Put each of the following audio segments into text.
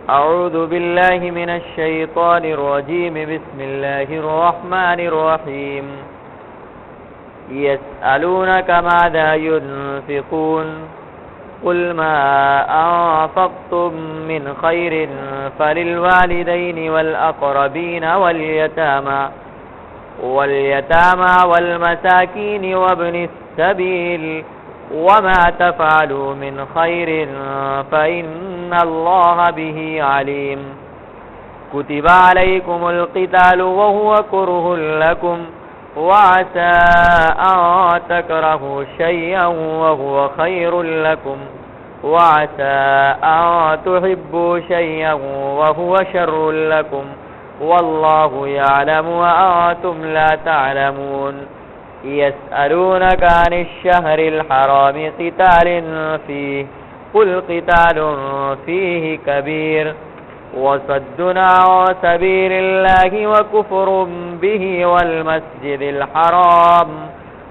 أعوذ بالله من الشيطان الرجيم. بسم الله الرحمن الرحيم. يسألونك ماذا ينفقون قل ما أنفقتم من خير فللوالدين والأقربين واليتامى والمساكين وابن السبيل وما تفعلوا من خير فإن الله به عليم. كتب عليكم القتال وهو كره لكم وعسى أن تكرهوا شيئا وهو خير لكم وعسى أن تحبوا شيئا وهو شر لكم والله يعلم وأنتم لا تعلمون. يسألونك عن الشهر الحرام قتال فيه قل قتال فيه كبير وصد عن سبيل الله وكفر به والمسجد الحرام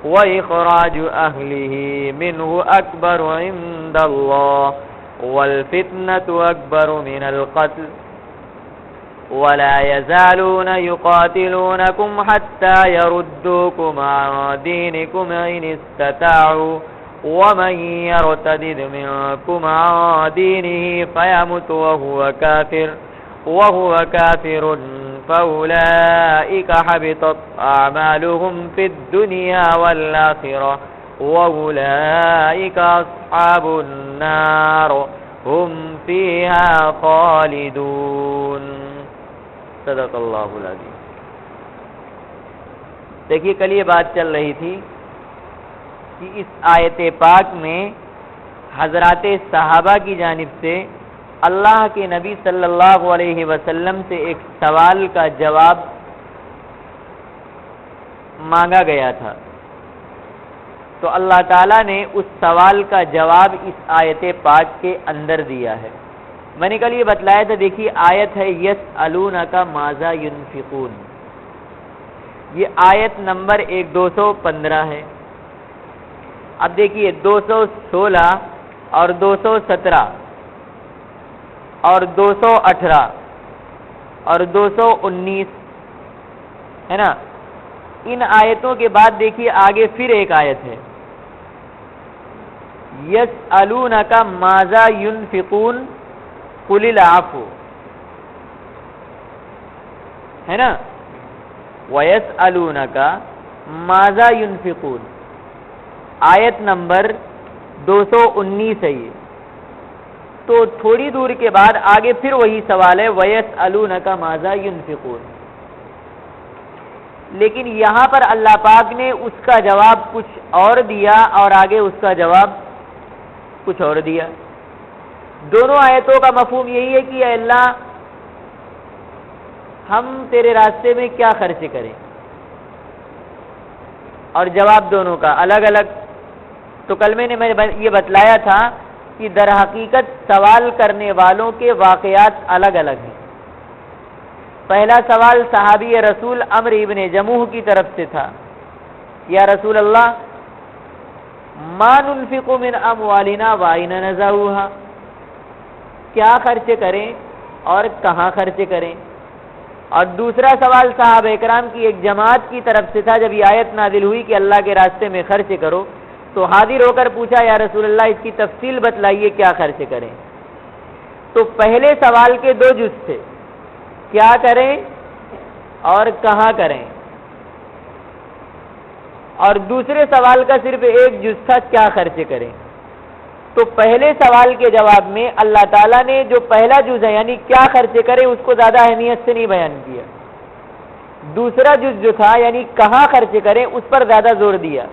وإخراج أهله منه أكبر عند الله والفتنة أكبر من القتل ولا يزالون يقاتلونكم حتى يردوكم عن دينكم إن استطاعوا ومن يرتد منكم عن دينه فيمت وهو كافر فأولئك حبطت أعمالهم في الدنيا والآخرة وأولئك أصحاب النار هم فيها خالدون. صدق اللہ العظیم. دیکھیے کل یہ بات چل رہی تھی کہ اس آیت پاک میں حضرات صحابہ کی جانب سے اللہ کے نبی صلی اللہ علیہ وسلم سے ایک سوال کا جواب مانگا گیا تھا، تو اللہ تعالیٰ نے اس سوال کا جواب اس آیت پاک کے اندر دیا ہے. میں نے کل یہ بتلایا تھا، دیکھیے آیت ہے یسألونک ماذا ينفقون. یہ آیت نمبر 215 ہے. اب دیکھیے 216 اور 217 اور 218 اور 219 ہے نا، ان آیتوں کے بعد دیکھیے آگے پھر ایک آیت ہے یسألونک ماذا ينفقون قل العفو، ہے نا، وَيَسْأَلُونَكَ مَاذَا يُنْفِقُونَ. آیت نمبر 219 ہے یہ. تو تھوڑی دور کے بعد آگے پھر وہی سوال ہے وَيَسْأَلُونَكَ مَاذَا يُنْفِقُونَ. لیکن یہاں پر اللہ پاک نے اس کا جواب کچھ اور دیا اور آگے اس کا جواب کچھ اور دیا. دونوں آیتوں کا مفہوم یہی ہے کہ اے اللہ ہم تیرے راستے میں کیا خرچ کریں، اور جواب دونوں کا الگ الگ. تو کل میں نے یہ بتلایا تھا کہ در حقیقت سوال کرنے والوں کے واقعات الگ الگ ہیں. پہلا سوال صحابی رسول عمرو ابن جموح کی طرف سے تھا، یا رسول اللہ ما ننفق من اموالنا وأين نضعها، کیا خرچ کریں اور کہاں خرچ کریں. اور دوسرا سوال صحابہ اکرام کی ایک جماعت کی طرف سے تھا، جب یہ آیت نازل ہوئی کہ اللہ کے راستے میں خرچ کرو تو حاضر ہو کر پوچھا یا رسول اللہ اس کی تفصیل بتلائیے کیا خرچ کریں. تو پہلے سوال کے دو جز تھے، کیا کریں اور کہاں کریں، اور دوسرے سوال کا صرف ایک جز تھا، کیا خرچ کریں. تو پہلے سوال کے جواب میں اللہ تعالیٰ نے جو پہلا جز ہے یعنی کیا خرچ کریں اس کو زیادہ اہمیت سے نہیں بیان کیا. دوسرا جز جو تھا یعنی کہاں خرچ کریں اس پر زیادہ زور دیا.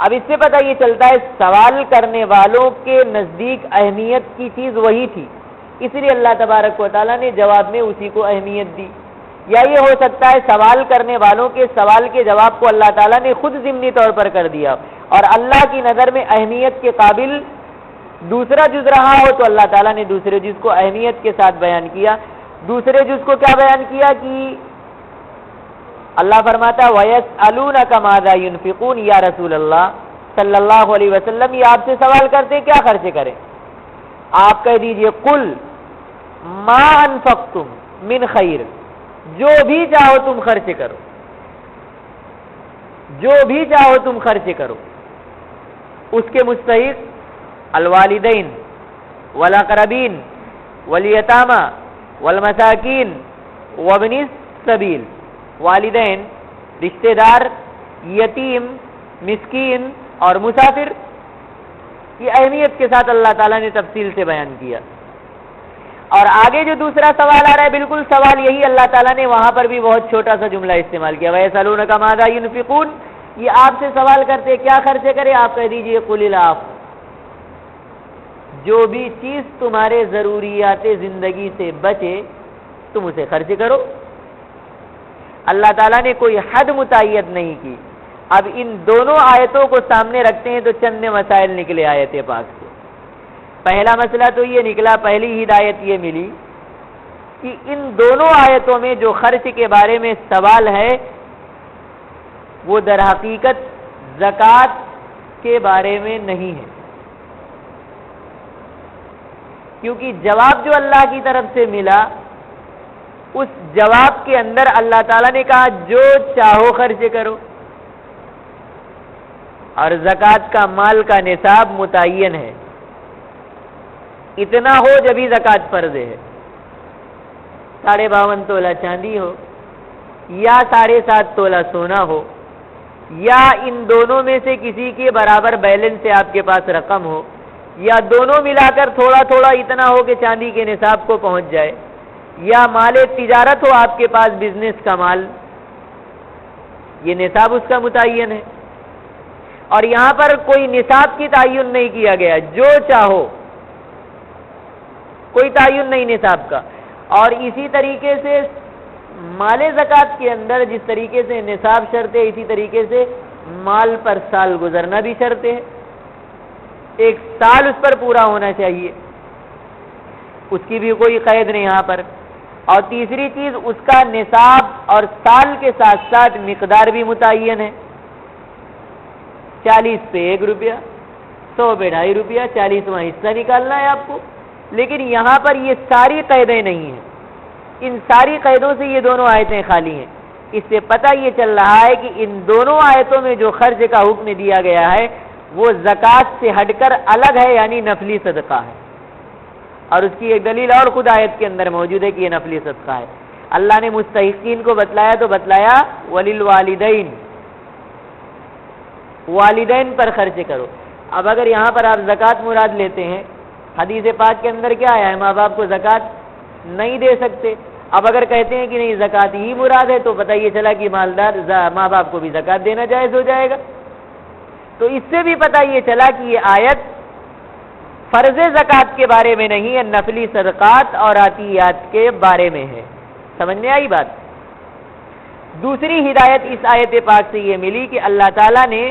اب اس سے پتہ یہ چلتا ہے سوال کرنے والوں کے نزدیک اہمیت کی چیز وہی تھی، اس لیے اللہ تبارک و تعالیٰ نے جواب میں اسی کو اہمیت دی. یا یہ ہو سکتا ہے سوال کرنے والوں کے سوال کے جواب کو اللہ تعالیٰ نے خود ضمنی طور پر کر دیا اور اللہ کی نظر میں اہمیت کے قابل دوسرا جز رہا ہو تو اللہ تعالیٰ نے دوسرے جز کو اہمیت کے ساتھ بیان کیا. دوسرے جز کو کیا بیان کیا کہ اللہ فرماتا وَيَسْأَلُونَكَ مَاذَا يُنْفِقُونَ، یا رسول اللہ صلی اللہ علیہ وسلم یہ آپ سے سوال کرتے کیا خرچ کریں؟ آپ کہہ دیجئے قل ما انفقتم من خیر، جو بھی چاہو تم خرچ کرو، جو بھی چاہو تم خرچ کرو۔ اس کے مستحق الوالدین والاقربین والیتامى والمساکین وابن السبیل، والدین، رشتہ دار، یتیم، مسکین اور مسافر، یہ اہمیت کے ساتھ اللہ تعالیٰ نے تفصیل سے بیان کیا۔ اور آگے جو دوسرا سوال آ رہا ہے بالکل سوال یہی اللہ تعالیٰ نے وہاں پر بھی بہت چھوٹا سا جملہ استعمال کیا، وَيَسْأَلُونَكَ مَاذَا يُنْفِقُونَ، یہ آپ سے سوال کرتے کیا خرچے کرے، آپ کہہ دیجئے قُلِ الْعَفْوَ، جو بھی چیز تمہارے ضروریات زندگی سے بچے تم اسے خرچ کرو۔ اللہ تعالیٰ نے کوئی حد متعین نہیں کی۔ اب ان دونوں آیتوں کو سامنے رکھتے ہیں تو چند مسائل نکلے آیت پاک سے۔ پہلا مسئلہ تو یہ نکلا، پہلی ہدایت یہ ملی کہ ان دونوں آیتوں میں جو خرچ کے بارے میں سوال ہے وہ در حقیقت زکوٰۃ کے بارے میں نہیں ہے، کیونکہ جواب جو اللہ کی طرف سے ملا اس جواب کے اندر اللہ تعالیٰ نے کہا جو چاہو خرچ کرو، اور زکوٰۃ کا مال کا نصاب متعین ہے، اتنا ہو جبھی زکوٰۃ فرض ہے، 52.5 تولہ چاندی ہو یا 7.5 تولہ سونا ہو یا ان دونوں میں سے کسی کے برابر بیلنس سے آپ کے پاس رقم ہو یا دونوں ملا کر تھوڑا تھوڑا اتنا ہو کہ چاندی کے نصاب کو پہنچ جائے یا مال تجارت ہو آپ کے پاس بزنس کا مال، یہ نصاب اس کا متعین ہے۔ اور یہاں پر کوئی نصاب کی تعین نہیں کیا گیا، جو چاہو، کوئی تعین نہیں نصاب کا۔ اور اسی طریقے سے مال زکوٰۃ کے اندر جس طریقے سے نصاب شرط ہے اسی طریقے سے مال پر سال گزرنا بھی شرط ہے، 1 سال اس پر پورا ہونا چاہیے، اس کی بھی کوئی قید نہیں یہاں پر۔ اور تیسری چیز اس کا نصاب اور سال کے ساتھ ساتھ مقدار بھی متعین ہے، 40 پہ 1 روپیہ، 100 پہ 2.5 روپیہ، 40واں حصہ نکالنا ہے آپ کو۔ لیکن یہاں پر یہ ساری قیدیں نہیں ہیں، ان ساری قیدوں سے یہ دونوں آیتیں خالی ہیں۔ اس سے پتہ یہ چل رہا ہے کہ ان دونوں آیتوں میں جو خرچ کا حکم دیا گیا ہے وہ زکوٰۃ سے ہٹ کر الگ ہے، یعنی نفلی صدقہ ہے۔ اور اس کی ایک دلیل اور خود آیت کے اندر موجود ہے کہ یہ نفلی صدقہ ہے۔ اللہ نے مستحقین کو بتلایا تو بتلایا وَلِلْوَالِدَيْنِ، والدین پر خرچ کرو۔ اب اگر یہاں پر آپ زکوٰۃ مراد لیتے ہیں، حدیث پاک کے اندر کیا آیا ہے، ماں باپ کو زکوٰۃ نہیں دے سکتے۔ اب اگر کہتے ہیں کہ نہیں زکوٰۃ ہی مراد ہے تو پتہ یہ چلا کہ مالدار ماں باپ کو بھی زکوٰۃ دینا جائز ہو جائے گا۔ تو اس سے بھی پتہ یہ چلا کہ یہ آیت فرض زکوٰۃ کے بارے میں نہیں ہے، نفلی صدقات اور عطیات کے بارے میں ہے۔ سمجھ میں آئی بات؟ دوسری ہدایت اس آیت پاک سے یہ ملی کہ اللہ تعالیٰ نے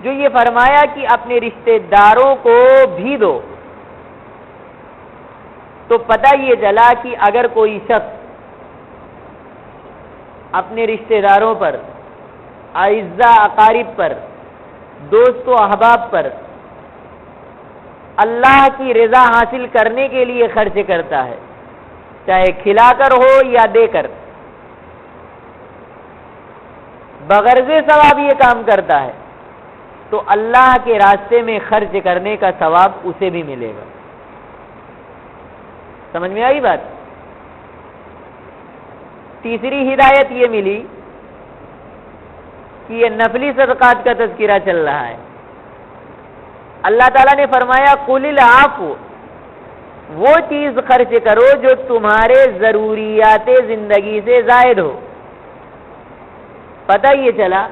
جو یہ فرمایا کہ اپنے رشتہ داروں کو بھی دو، تو پتہ یہ چلا کہ اگر کوئی شخص اپنے رشتہ داروں پر، اعزاء اقارب پر، دوست و احباب پر اللہ کی رضا حاصل کرنے کے لیے خرچ کرتا ہے، چاہے کھلا کر ہو یا دے کر، بغرض ثواب یہ کام کرتا ہے تو اللہ کے راستے میں خرچ کرنے کا ثواب اسے بھی ملے گا۔ سمجھ میں آئی بات؟ تیسری ہدایت یہ ملی کہ یہ نفلی صدقات کا تذکرہ چل رہا ہے۔ اللہ تعالیٰ نے فرمایا قُلِ الْعَفْوَ، وہ چیز خرچ کرو جو تمہارے ضروریات زندگی سے زائد ہو۔ پتہ یہ چلا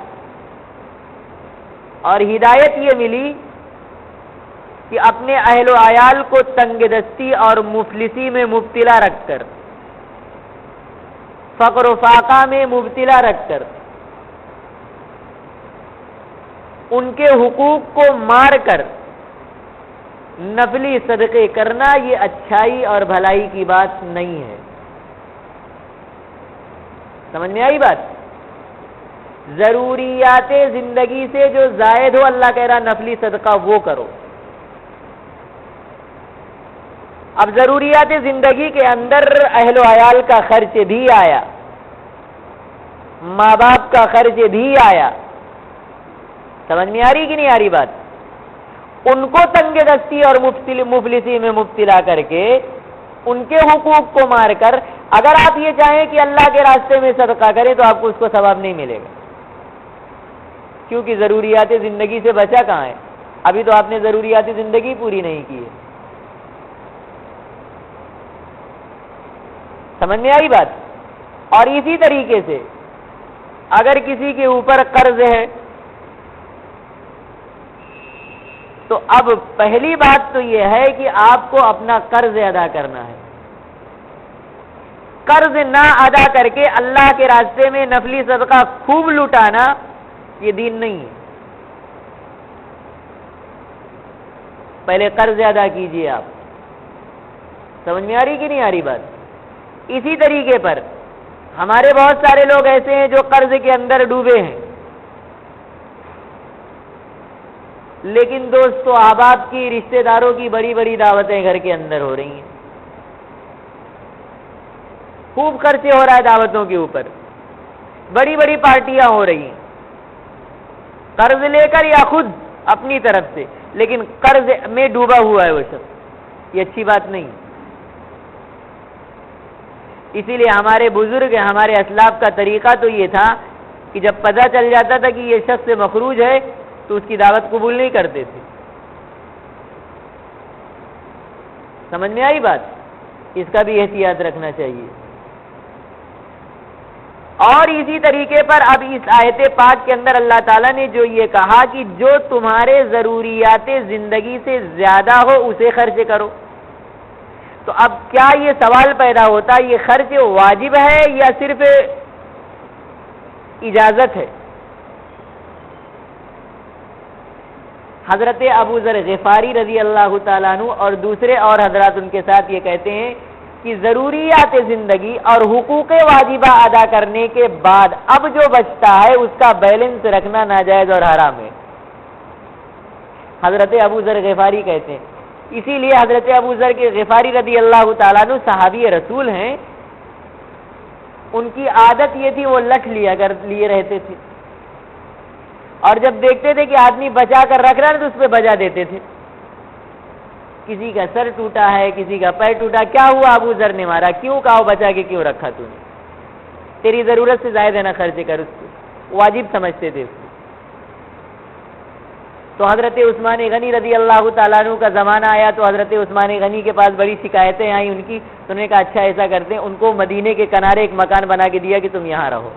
اور ہدایت یہ ملی کہ اپنے اہل و عیال کو تنگ دستی اور مفلسی میں مبتلا رکھ کر، فقر و فاقہ میں مبتلا رکھ کر، ان کے حقوق کو مار کر نفلی صدقے کرنا یہ اچھائی اور بھلائی کی بات نہیں ہے۔ سمجھ میں آئی بات؟ ضروریات زندگی سے جو زائد ہو، اللہ کہہ رہا نفلی صدقہ وہ کرو۔ اب ضروریات زندگی کے اندر اہل و عیال کا خرچ بھی آیا، ماں باپ کا خرچ بھی آیا، سمجھ میں آ رہی کہ نہیں آ رہی بات؟ ان کو تنگ دستی اور مفلسی میں مبتلا کر کے ان کے حقوق کو مار کر اگر آپ یہ چاہیں کہ اللہ کے راستے میں صدقہ کریں تو آپ کو اس کو ثواب نہیں ملے گا، کیونکہ ضروریات زندگی سے بچا کہاں ہے؟ ابھی تو آپ نے ضروریات زندگی پوری نہیں کی ہے۔ سمجھ میں آئی بات؟ اور اسی طریقے سے اگر کسی کے اوپر قرض ہے تو اب پہلی بات تو یہ ہے کہ آپ کو اپنا قرض ادا کرنا ہے۔ قرض نہ ادا کر کے اللہ کے راستے میں نفلی صدقہ خوب لٹانا یہ دین نہیں ہے۔ پہلے قرض ادا کیجئے آپ۔ سمجھ میں آ رہی کہ نہیں آ رہی بات؟ اسی طریقے پر ہمارے بہت سارے لوگ ایسے ہیں جو قرض کے اندر ڈوبے ہیں، لیکن دوستو احباب کی، رشتہ داروں کی بڑی بڑی دعوتیں گھر کے اندر ہو رہی ہیں، خوب خرچے ہو رہا ہے دعوتوں کے اوپر، بڑی بڑی پارٹیاں ہو رہی ہیں قرض لے کر یا خود اپنی طرف سے، لیکن قرض میں ڈوبا ہوا ہے وہ شخص، یہ اچھی بات نہیں۔ اسی لیے ہمارے بزرگ، ہمارے اسلاف کا طریقہ تو یہ تھا کہ جب پتہ چل جاتا تھا کہ یہ شخص مخروج ہے تو اس کی دعوت قبول نہیں کرتے تھے۔ سمجھ میں آئی بات؟ اس کا بھی احتیاط رکھنا چاہیے۔ اور اسی طریقے پر اب اس آیت پاک کے اندر اللہ تعالیٰ نے جو یہ کہا کہ جو تمہارے ضروریات زندگی سے زیادہ ہو اسے خرچ کرو، تو اب کیا یہ سوال پیدا ہوتا ہے یہ خرچ واجب ہے یا صرف اجازت ہے؟ حضرت ابو ذر غفاری رضی اللہ تعالیٰ عنہ اور دوسرے اور حضرات ان کے ساتھ یہ کہتے ہیں کہ ضروریات زندگی اور حقوق واجبہ ادا کرنے کے بعد اب جو بچتا ہے اس کا بیلنس رکھنا ناجائز اور حرام ہے۔ حضرت ابو ذر غفاری کہتے ہیں، اسی لیے حضرت ابو ذر کے غفاری رضی اللہ تعالیٰ عنہ صحابی رسول ہیں، ان کی عادت یہ تھی وہ لٹ لیے رہتے تھے، اور جب دیکھتے تھے کہ آدمی بچا کر رکھ رہا ہے تو اس پہ بجا دیتے تھے۔ کسی کا سر ٹوٹا ہے، کسی کا پیر ٹوٹا، کیا ہوا ابو ذر نے مارا، کیوں کہا بچا کے کیوں رکھا تو نے، تیری ضرورت سے زائد ہے نہ خرچ کر، اس کو واجب سمجھتے تھے اس کو۔ تو حضرت عثمان غنی رضی اللہ تعالیٰ عنہ کا زمانہ آیا تو حضرت عثمان غنی کے پاس بڑی شکایتیں آئیں ان کی، تو انہوں نے کہا اچھا ایسا کرتے ہیں، ان کو مدینے کے کنارے ایک مکان بنا کے دیا کہ تم یہاں رہو،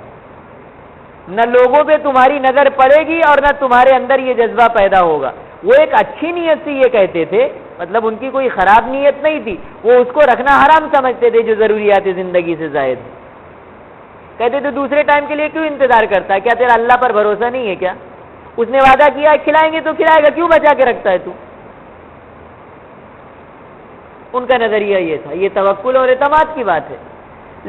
نہ لوگوں پہ تمہاری نظر پڑے گی اور نہ تمہارے اندر یہ جذبہ پیدا ہوگا۔ وہ ایک اچھی نیت سے یہ کہتے تھے، مطلب ان کی کوئی خراب نیت نہیں تھی، وہ اس کو رکھنا حرام سمجھتے تھے جو ضروریات زندگی سے زائد ہے۔ کہتے تھے دوسرے ٹائم کے لیے کیوں انتظار کرتا ہے، کیا تیرا اللہ پر بھروسہ نہیں ہے کیا؟ اس نے وعدہ کیا کھلائیں گے تو کھلائے گا، کیوں بچا کے رکھتا ہے تو؟ ان کا نظریہ یہ تھا، یہ توکل اور اعتماد کی بات ہے۔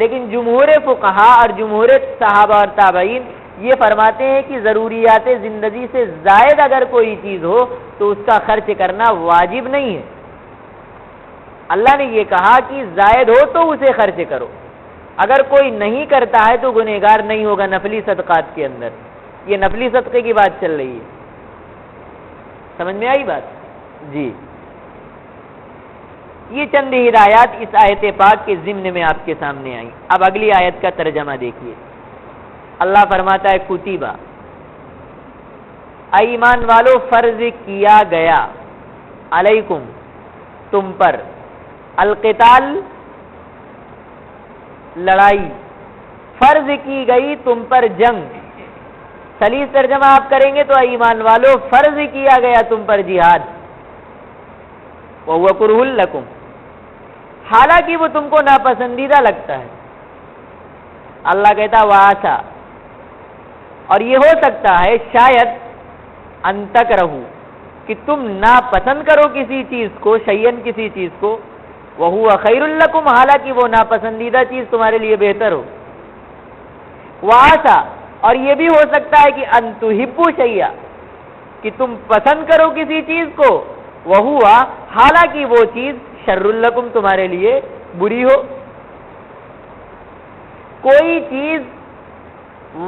لیکن جمہور فقہا اور جمہور صحابہ اور تابعین یہ فرماتے ہیں کہ ضروریات زندگی سے زائد اگر کوئی چیز ہو تو اس کا خرچ کرنا واجب نہیں ہے۔ اللہ نے یہ کہا کہ زائد ہو تو اسے خرچ کرو، اگر کوئی نہیں کرتا ہے تو گنہگار نہیں ہوگا۔ نفلی صدقات کے اندر یہ نفلی صدقے کی بات چل رہی ہے، سمجھ میں آئی بات؟ جی، یہ چند ہدایات اس آیت پاک کے ضمن میں آپ کے سامنے آئی۔ اب اگلی آیت کا ترجمہ دیکھیے، اللہ فرماتا ہے کتیبہ، ایمان والو فرض کیا گیا، علیکم تم پر، القتال لڑائی، فرض کی گئی تم پر جنگ۔ سلیس ترجمہ آپ کریں گے تو ایمان والو فرض کیا گیا تم پر جہاد، وَهُوَ كُرْهٌ لَكُمْ، حالانکہ وہ تم کو ناپسندیدہ لگتا ہے۔ اللہ کہتا وَعَسَىٰ، اور یہ ہو سکتا ہے شاید، ان تکرہو، کہ تم ناپسند کرو کسی چیز کو، شیئن کسی چیز کو، وَهُوَ خَيْرٌ لَكُمْ، حالانکہ وہ ناپسندیدہ چیز تمہارے لیے بہتر ہو۔ وَعَسَىٰ، اور یہ بھی ہو سکتا ہے کہ ان تحبوا شیئا، کہ تم پسند کرو کسی چیز کو، وہوا، حالانکہ وہ چیز شر لکم، تمہارے لیے بری ہو۔ کوئی چیز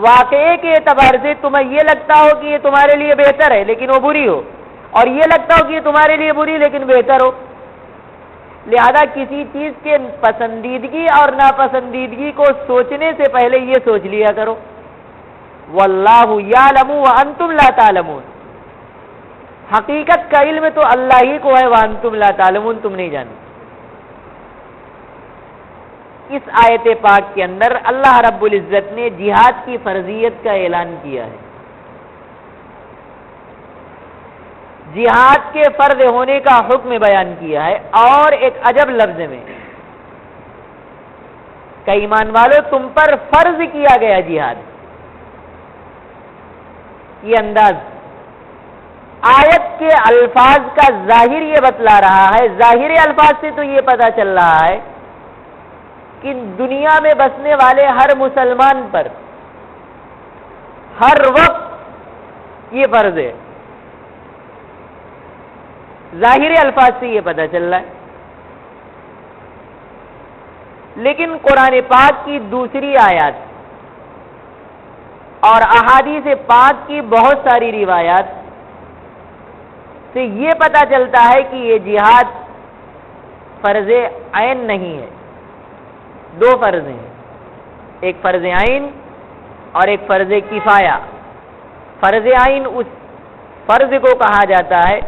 واقعے کے اعتبار سے تمہیں یہ لگتا ہو کہ یہ تمہارے لیے بہتر ہے لیکن وہ بری ہو، اور یہ لگتا ہو کہ یہ تمہارے لیے بری لیکن بہتر ہو، لہذا کسی چیز کے پسندیدگی اور ناپسندیدگی کو سوچنے سے پہلے یہ سوچ لیا کرو، واللہ یعلم وانتم لا تعلمون، حقیقت کا علم تو اللہ ہی کو ہے، وانتم لا تعلمون، تم نہیں جانتے۔ اس آیت پاک کے اندر اللہ رب العزت نے جہاد کی فرضیت کا اعلان کیا ہے، جہاد کے فرض ہونے کا حکم بیان کیا ہے، اور ایک عجب لفظ میں کہ ایمان والو تم پر فرض کیا گیا جہاد۔ یہ انداز آیت کے الفاظ کا ظاہر یہ بتلا رہا ہے، ظاہر الفاظ سے تو یہ پتہ چل رہا ہے کہ دنیا میں بسنے والے ہر مسلمان پر ہر وقت یہ فرض ہے، ظاہری الفاظ سے یہ پتہ چل رہا ہے۔ لیکن قرآن پاک کی دوسری آیات اور احادیث پاک کی بہت ساری روایات سے یہ پتہ چلتا ہے کہ یہ جہاد فرض عین نہیں ہے، دو فرض ہیں، ایک فرض عین اور ایک فرض کفایہ۔ فرض عین اس فرض کو کہا جاتا ہے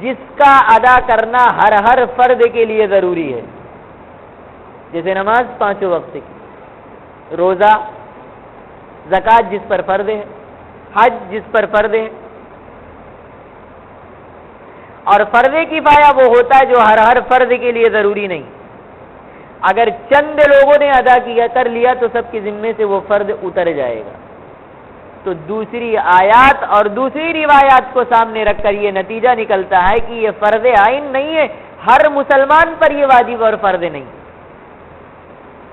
جس کا ادا کرنا ہر فرد کے لیے ضروری ہے، جیسے نماز 5 وقت کی، روزہ، زکوٰۃ جس پر فرض ہے، حج جس پر فرض ہے۔ اور فرض کفایہ وہ ہوتا ہے جو ہر فرد کے لیے ضروری نہیں، اگر چند لوگوں نے ادا کیا کر لیا تو سب کے ذمے سے وہ فرض اتر جائے گا۔ تو دوسری آیات اور دوسری روایات کو سامنے رکھ کر یہ نتیجہ نکلتا ہے کہ یہ فرض عین نہیں ہے، ہر مسلمان پر یہ واجب اور فرض نہیں،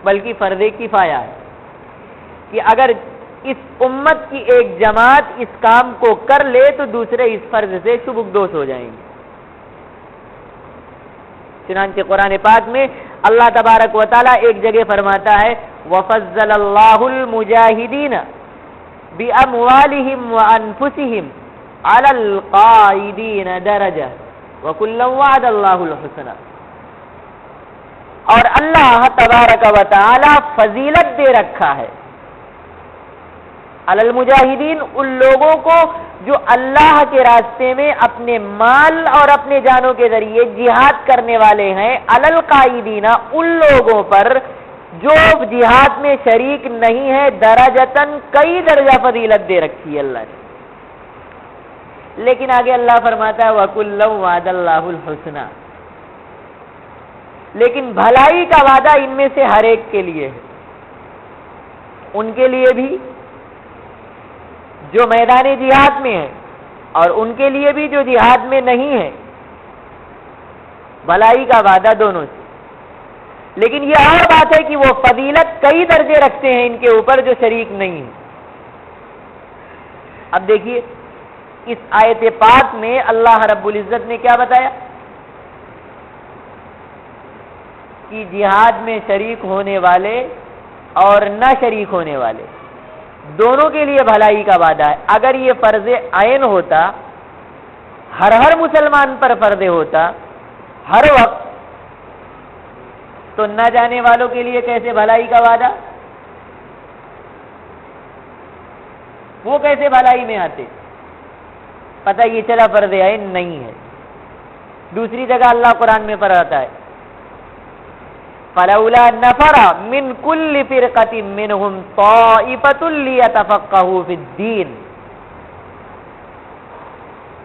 بلکہ فرض کفایہ ہے کہ اگر اس امت کی ایک جماعت اس کام کو کر لے تو دوسرے اس فرض سے شبکدوش ہو جائیں گے۔ چنانچہ قرآن پاک میں اللہ تبارک و تعالیٰ ایک جگہ فرماتا ہے وَفَضَّلَ اللَّهُ الْمُجَاهِدِينَ بِأَمْوَالِهِمْ وَأَنفُسِهِمْ عَلَى الْقَاعِدِينَ دَرَجَةً وَكُلًّا وَعَدَ اللَّهُ الْحُسْنَى، اور اللہ تبارک و تعالیٰ فضیلت دے رکھا ہے علی المجاہدین، ان لوگوں کو جو اللہ کے راستے میں اپنے مال اور اپنے جانوں کے ذریعے جہاد کرنے والے ہیں، علی القائدین، ان لوگوں پر جو جہاد میں شریک نہیں ہے، درجتاً کئی درجہ فضیلت دے رکھی ہے اللہ نے۔ لیکن آگے اللہ فرماتا ہے وَكُلًّا وَعَدَ اللَّهُ الْحُسْنَى، لیکن بھلائی کا وعدہ ان میں سے ہر ایک کے لیے ہے، ان کے لیے بھی جو میدان جہاد میں ہے اور ان کے لیے بھی جو جہاد میں نہیں ہے، بھلائی کا وعدہ دونوں سے۔ لیکن یہ اور بات ہے کہ وہ فضیلت کئی درجے رکھتے ہیں ان کے اوپر جو شریک نہیں ہے۔ اب دیکھیے اس آیت پاک میں اللہ رب العزت نے کیا بتایا کہ جہاد میں شریک ہونے والے اور نہ شریک ہونے والے دونوں کے لیے بھلائی کا وعدہ ہے۔ اگر یہ فرض عین ہوتا، ہر مسلمان پر فرض ہوتا ہر وقت، تو نہ جانے والوں کے لیے کیسے بھلائی کا وعدہ؟ وہ کیسے بھلائی میں آتے؟ پتہ یہ چلا فرض عین نہیں ہے۔ دوسری جگہ اللہ قرآن میں فرماتا ہے فَلَوْلَا نَفَرَ مِنْ كُلِّ فِرْقَةٍ مِّنْهُمْ طَائِفَةٌ لِيَتَفَقَّهُوا فِي الدِّينِ۔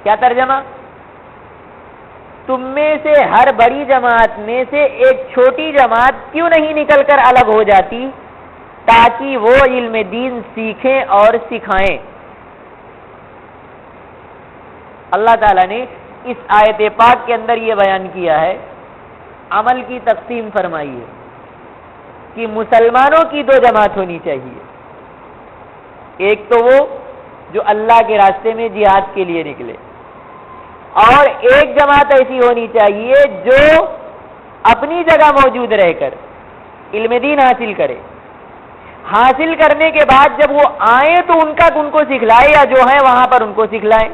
کیا ترجمہ؟ تم میں سے ہر بڑی جماعت میں سے ایک چھوٹی جماعت کیوں نہیں نکل کر الگ ہو جاتی تاکہ وہ علم دین سیکھیں اور سکھائیں۔ اللہ تعالیٰ نے اس آیت پاک کے اندر یہ بیان کیا ہے، عمل کی تقسیم فرمائی ہے کہ مسلمانوں کی 2 جماعت ہونی چاہیے، ایک تو وہ جو اللہ کے راستے میں جہاد کے لیے نکلے، اور ایک جماعت ایسی ہونی چاہیے جو اپنی جگہ موجود رہ کر علم دین حاصل کرے، حاصل کرنے کے بعد جب وہ آئیں تو ان کو سکھلائے، یا جو ہیں وہاں پر ان کو سکھلائیں۔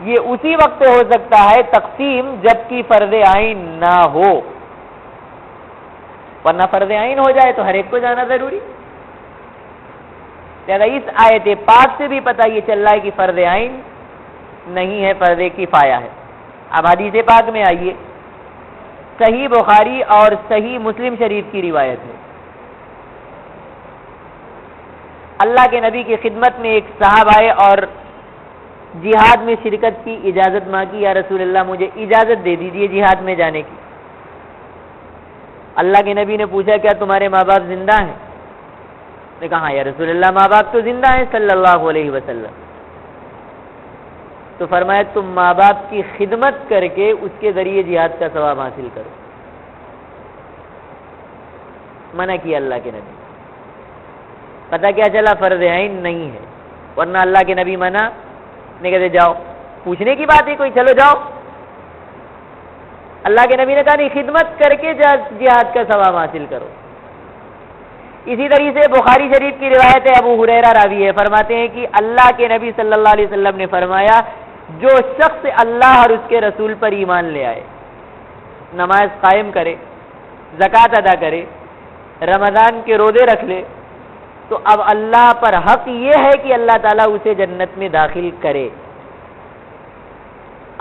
یہ اسی وقت ہو سکتا ہے تقسیم جب کہ فرض عین نہ ہو، ورنہ فرض عین ہو جائے تو ہر ایک کو جانا ضروری۔ لہذا اس آیت پاک سے بھی پتہ یہ چل رہا ہے کہ فرض عین نہیں ہے، فرض کفایہ ہے۔ اب حدیث پاک میں آئیے، صحیح بخاری اور صحیح مسلم شریف کی روایت ہے، اللہ کے نبی کی خدمت میں ایک صاحب آئے اور جہاد میں شرکت کی اجازت مانگی، یا رسول اللہ مجھے اجازت دے دیجیے جہاد میں جانے کی۔ اللہ کے نبی نے پوچھا کیا تمہارے ماں باپ زندہ ہیں؟ نے کہا یا رسول اللہ ماں باپ تو زندہ ہیں صلی اللہ علیہ وسلم۔ تو فرمایا تم ماں باپ کی خدمت کر کے اس کے ذریعے جہاد کا ثواب حاصل کرو۔ منع کیا اللہ کے نبی، پتہ کیا چلا فرض عین نہیں ہے، ورنہ اللہ کے نبی منع نہیں کہتے جاؤ، پوچھنے کی بات ہے کوئی، چلو جاؤ۔ اللہ کے نبی نے کہا نہیں، خدمت کر کے جہاد کا ثواب حاصل کرو۔ اسی طریقے سے بخاری شریف کی روایت ہے، ابو ہریرہ راوی ہے، فرماتے ہیں کہ اللہ کے نبی صلی اللہ علیہ وسلم نے فرمایا جو شخص اللہ اور اس کے رسول پر ایمان لے آئے، نماز قائم کرے، زکوٰۃ ادا کرے، رمضان کے روزے رکھ لے، تو اب اللہ پر حق یہ ہے کہ اللہ تعالیٰ اسے جنت میں داخل کرے۔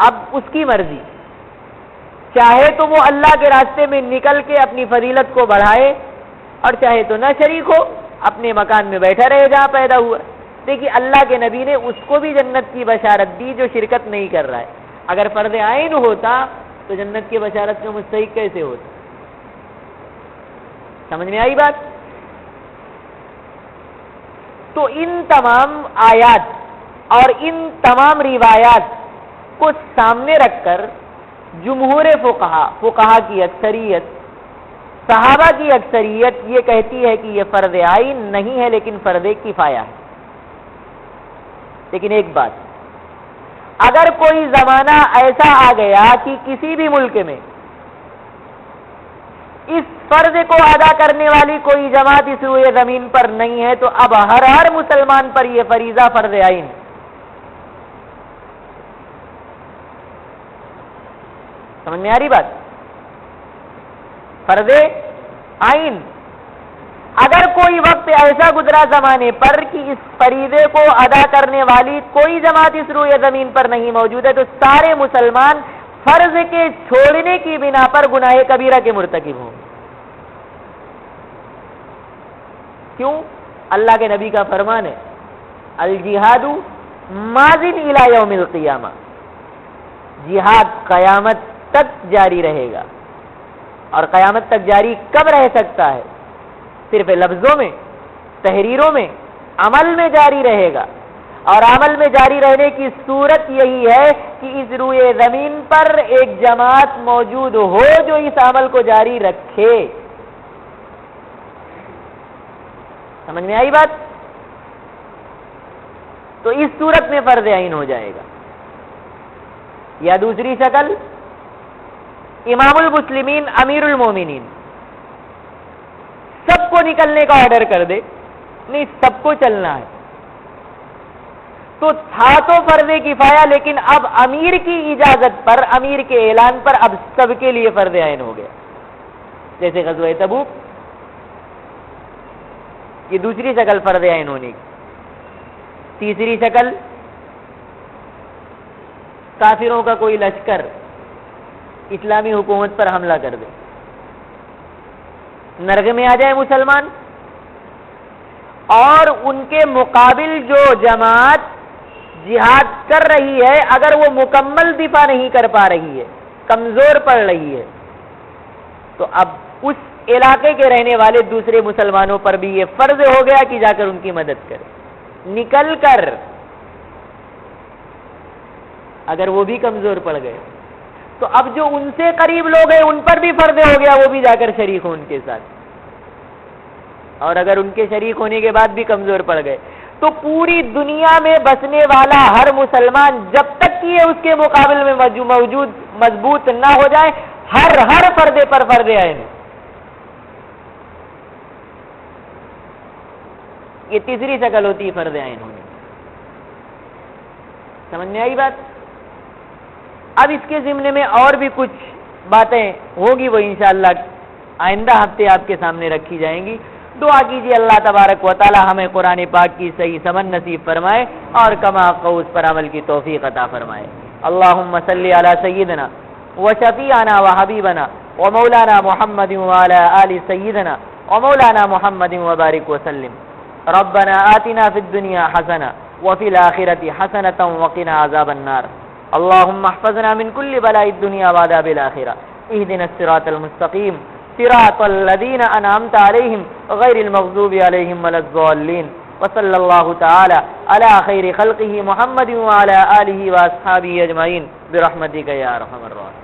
اب اس کی مرضی، چاہے تو وہ اللہ کے راستے میں نکل کے اپنی فضیلت کو بڑھائے، اور چاہے تو نہ شریک ہو، اپنے مکان میں بیٹھا رہے جہاں پیدا ہوا۔ دیکھیے اللہ کے نبی نے اس کو بھی جنت کی بشارت دی جو شرکت نہیں کر رہا ہے۔ اگر فرض عین ہوتا تو جنت کی بشارت کا مستحق کیسے ہوتا؟ سمجھ میں آئی بات؟ تو ان تمام آیات اور ان تمام روایات کو سامنے رکھ کر جمہور فقہا کی اکثریت، صحابہ کی اکثریت یہ کہتی ہے کہ یہ فرض عین نہیں ہے لیکن فرض کفایہ ہے۔ لیکن ایک بات، اگر کوئی زمانہ ایسا آ گیا کہ کسی بھی ملک میں اس فرض کو ادا کرنے والی کوئی جماعت اس روئے زمین پر نہیں ہے تو اب ہر مسلمان پر یہ فریضہ فرض عین ہے۔ سمجھ میں آ رہی بات؟ فرض عین اگر کوئی وقت ایسا گزرا زمانے پر کہ اس فریضے کو ادا کرنے والی کوئی جماعت اس روئے زمین پر نہیں موجود ہے تو سارے مسلمان فرض کے چھوڑنے کی بنا پر گناہ کبیرہ کے مرتکب ہوں۔ کیوں؟ اللہ کے نبی کا فرمان ہے الجہاد ماضٍ الی یوم القیامہ، جہاد قیامت تک جاری رہے گا۔ اور قیامت تک جاری کب رہ سکتا ہے؟ صرف لفظوں میں، تحریروں میں، عمل میں جاری رہے گا۔ اور عمل میں جاری رہنے کی صورت یہی ہے کہ اس روئے زمین پر ایک جماعت موجود ہو جو اس عمل کو جاری رکھے۔ سمجھ میں آئی بات؟ تو اس صورت میں فرض عین ہو جائے گا۔ یا دوسری شکل، امام المسلمین امیر المومنین سب کو نکلنے کا آرڈر کر دے، نہیں سب کو چلنا ہے، تو تھا تو فرض کفایہ لیکن اب امیر کی اجازت پر، امیر کے اعلان پر اب سب کے لیے فرض عین ہو گیا۔ جیسے غزوہ تبوک، یہ دوسری شکل فرض عین ہونے کی۔ تیسری شکل، کافروں کا کوئی لشکر اسلامی حکومت پر حملہ کر دے، نرغ میں آ جائے مسلمان، اور ان کے مقابل جو جماعت جہاد کر رہی ہے اگر وہ مکمل دفاع نہیں کر پا رہی ہے، کمزور پڑ رہی ہے، تو اب اس علاقے کے رہنے والے دوسرے مسلمانوں پر بھی یہ فرض ہو گیا کہ جا کر ان کی مدد کرے، نکل کر، اگر وہ بھی کمزور پڑ گئے تو اب جو ان سے قریب لوگ ہیں ان پر بھی فرض ہو گیا وہ بھی جا کر شریک ہوں ان کے ساتھ۔ اور اگر ان کے شریک ہونے کے بعد بھی کمزور پڑ گئے تو پوری دنیا میں بسنے والا ہر مسلمان جب تک کہ یہ اس کے مقابل میں موجود مضبوط نہ ہو جائے ہر پردے پر فرض عین. یہ تیسری شکل ہوتی ہے فرض عین ہونے. سمجھ میں آئی بات؟ اب اس کے ضمن میں اور بھی کچھ باتیں ہوگی، وہ انشاءاللہ آئندہ ہفتے آپ کے سامنے رکھی جائیں گی. دعا کیجیے اللہ تبارک و تعالی ہمیں قرآن پاک کی صحیح سمجھ نصیب فرمائے اور کما قوس پر عمل کی توفیق عطا فرمائے. اللہم صلی علی سیدنا و شفیعنا و حبیبنا و مولانا محمد وعلی آل سیدنا و مولانا محمد وبارک وسلم. ربنا آتنا فی الدنیا حسنہ وفی الآخرة حسنة وقنا عذاب النار. اللهم احفظنا من كل بلاء الدنيا وعذاب الآخرة. اهدنا الصراط المستقيم صراط الذين أنعمت عليهم غير المغضوب عليهم ولا الضالين. وصلى الله تعالى على خير خلقه محمد وعلى آله وأصحابه أجمعين برحمتك يا أرحم الراحمين.